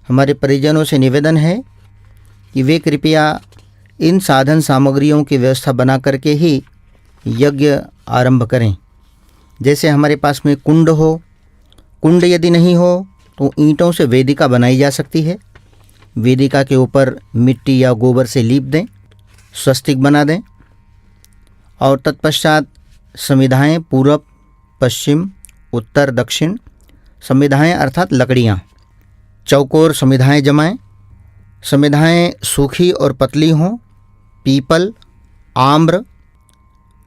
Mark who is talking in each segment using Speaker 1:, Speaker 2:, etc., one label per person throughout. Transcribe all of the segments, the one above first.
Speaker 1: हमारे परिजनों से निवेदन है कि वे कृपया इन साधन सामग्रियों की व्यवस्था बना करके ही यज्ञ आरंभ करें। जैसे हमारे पास में कुंड हो, कुंड यदि नहीं हो तो ईंटों से वेदिका बनाई जा सकती है। वेदिका के ऊपर मिट्टी या गोबर से लीप दें, स्वस्तिक बना दें और तत्पश्चात समिधाएँ पूर्व, पश्चिम, उत्तर, दक्षिण समिधाएँ अर्थात लकड़ियाँ, चौकोर समिधाएँ जमाएं। समिधाएँ सूखी और पतली हों। पीपल, आम्र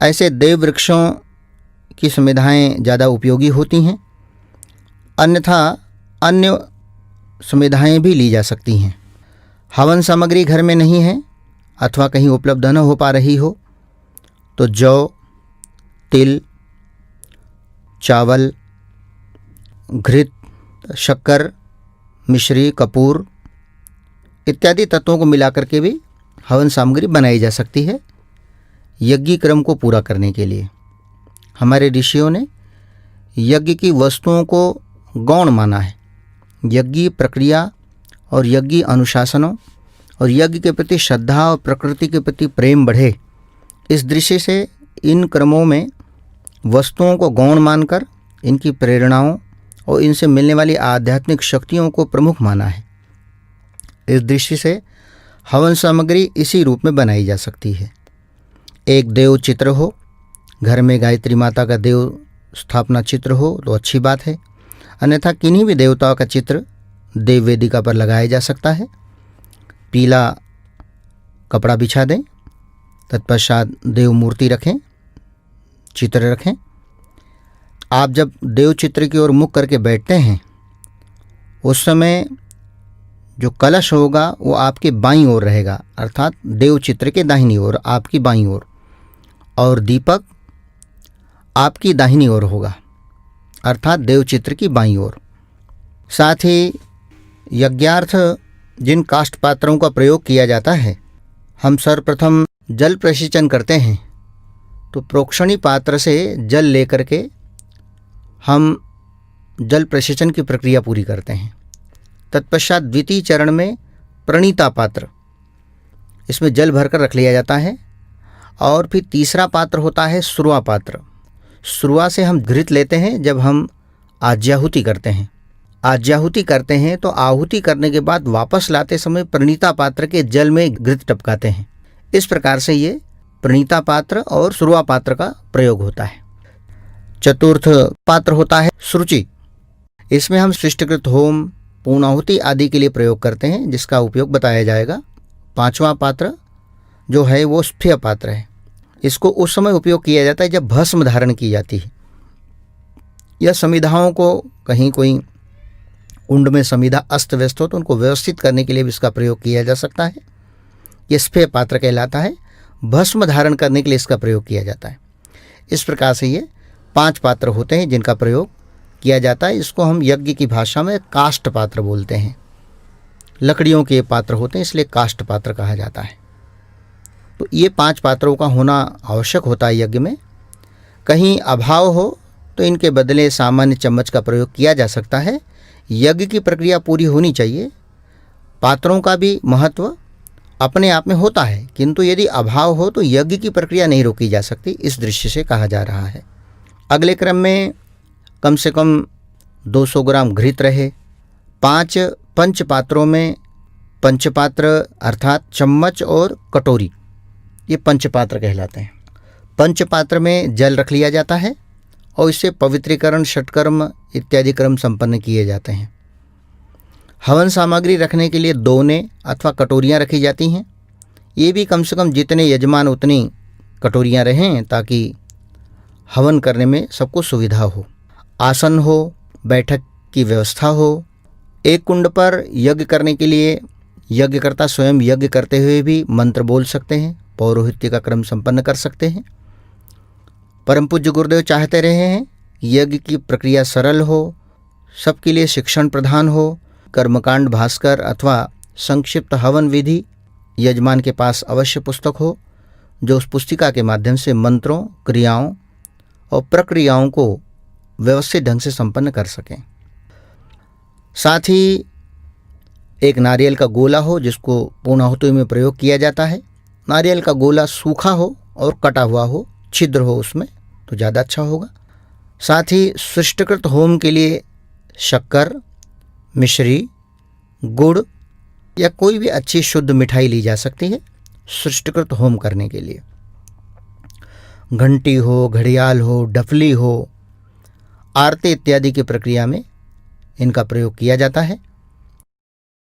Speaker 1: ऐसे देव वृक्षों की समिधाएँ ज़्यादा उपयोगी होती हैं, अन्यथा अन्य समिधाएँ भी ली जा सकती हैं। हवन सामग्री घर में नहीं है अथवा कहीं उपलब्ध न हो पा रही हो तो जौ, तिल, चावल, घृत, शक्कर, मिश्री, कपूर इत्यादि तत्वों को मिलाकर के भी हवन सामग्री बनाई जा सकती है यज्ञ क्रम को पूरा करने के लिए। हमारे ऋषियों ने यज्ञ की वस्तुओं को गौण माना है। यज्ञ प्रक्रिया और यज्ञ अनुशासनों और यज्ञ के प्रति श्रद्धा और प्रकृति के प्रति प्रेम बढ़े, इस दृष्टि से इन क्रमों में वस्तुओं को गौण मानकर इनकी प्रेरणाओं और इनसे मिलने वाली आध्यात्मिक शक्तियों को प्रमुख माना है। इस दृष्टि से हवन सामग्री इसी रूप में बनाई जा सकती है। एक देव चित्र हो, घर में गायत्री माता का देव स्थापना चित्र हो तो अच्छी बात है, अन्यथा किन्हीं भी देवताओं का चित्र देव वेदिका पर लगाया जा सकता है। पीला कपड़ा बिछा दें, तत्पश्चात देव मूर्ति रखें, चित्र रखें। आप जब देव चित्र की ओर मुख करके बैठते हैं उस समय जो कलश होगा वो आपके बाईं ओर रहेगा, अर्थात देव चित्र के दाहिनी ओर, आपकी बाईं ओर, और दीपक आपकी दाहिनी ओर होगा, अर्थात देव चित्र की बाईं ओर। साथ ही यज्ञार्थ जिन काष्ठ पात्रों का प्रयोग किया जाता है, हम सर्वप्रथम जल प्रसिंचन करते हैं तो प्रोक्षणी पात्र से जल लेकर के हम जल प्रसिंचन की प्रक्रिया पूरी करते हैं। तत्पश्चात द्वितीय चरण में प्रणीता पात्र, इसमें जल भरकर रख लिया जाता है। और फिर तीसरा पात्र होता है श्रुआ पात्र। श्रुआ से हम घृत लेते हैं जब हम आज्याहुति करते हैं। आज्याहुति करते हैं तो आहुति करने के बाद वापस लाते समय प्रणीता पात्र के जल में घृत टपकाते हैं। इस प्रकार से ये प्रणीता पात्र और श्रुआ पात्र का प्रयोग होता है। चतुर्थ पात्र होता है श्रुचि। इसमें हम सृष्टिकृत होम, पूर्णाहुति आदि के लिए प्रयोग करते हैं, जिसका उपयोग बताया जाएगा। पांचवा पात्र जो है वो स्फीय पात्र है। इसको उस समय उपयोग किया जाता है जब भस्म धारण की जाती है या समिधाओं को कहीं कोई उंड में समिधा अस्त व्यस्त हो तो उनको व्यवस्थित करने के लिए भी इसका प्रयोग किया जा सकता है। ये स्फीय पात्र कहलाता है। भस्म धारण करने के लिए इसका प्रयोग किया जाता है। इस प्रकार से ये 5 पात्र होते हैं जिनका प्रयोग किया जाता है। इसको हम यज्ञ की भाषा में काष्ठ पात्र बोलते हैं। लकड़ियों के पात्र होते हैं, इसलिए काष्ठ पात्र कहा जाता है। तो ये 5 पात्रों का होना आवश्यक होता है यज्ञ में। कहीं अभाव हो तो इनके बदले सामान्य चम्मच का प्रयोग किया जा सकता है। यज्ञ की प्रक्रिया पूरी होनी चाहिए। पात्रों का भी महत्व अपने आप में होता है, किंतु यदि अभाव हो तो यज्ञ की प्रक्रिया नहीं रोकी जा सकती, इस दृष्टि से कहा जा रहा है। अगले क्रम में कम से कम 200 ग्राम घृत रहे। 5 पंचपात्रों में पंचपात्र अर्थात चम्मच और कटोरी, ये पंचपात्र कहलाते हैं। पंचपात्र में जल रख लिया जाता है और इससे पवित्रीकरण, षटकर्म इत्यादि क्रम संपन्न किए जाते हैं। हवन सामग्री रखने के लिए दोने अथवा कटोरियाँ रखी जाती हैं। ये भी कम से कम जितने यजमान उतनी कटोरियाँ रहें ताकि हवन करने में सबको सुविधा हो। आसन हो, बैठक की व्यवस्था हो। एक कुंड पर यज्ञ करने के लिए यज्ञकर्ता स्वयं यज्ञ करते हुए भी मंत्र बोल सकते हैं, पौरोहित्य का क्रम संपन्न कर सकते हैं। परम पूज्य गुरुदेव चाहते रहे हैं कि यज्ञ की प्रक्रिया सरल हो, सबके लिए शिक्षण प्रधान हो। कर्मकांड भास्कर अथवा संक्षिप्त हवन विधि यजमान के पास अवश्य पुस्तक हो, जो उस पुस्तिका के माध्यम से मंत्रों, क्रियाओं और प्रक्रियाओं को व्यवस्थित ढंग से संपन्न कर सकें। साथ ही एक नारियल का गोला हो जिसको पूर्णाहुति में प्रयोग किया जाता है। नारियल का गोला सूखा हो और कटा हुआ हो, छिद्र हो उसमें, तो ज़्यादा अच्छा होगा। साथ ही सृष्टिकृत होम के लिए शक्कर, मिश्री, गुड़ या कोई भी अच्छी शुद्ध मिठाई ली जा सकती है सृष्टिकृत होम करने के लिए। घंटी हो, घड़ियाल हो, डफली हो, आरती इत्यादि की प्रक्रिया में इनका प्रयोग किया जाता है।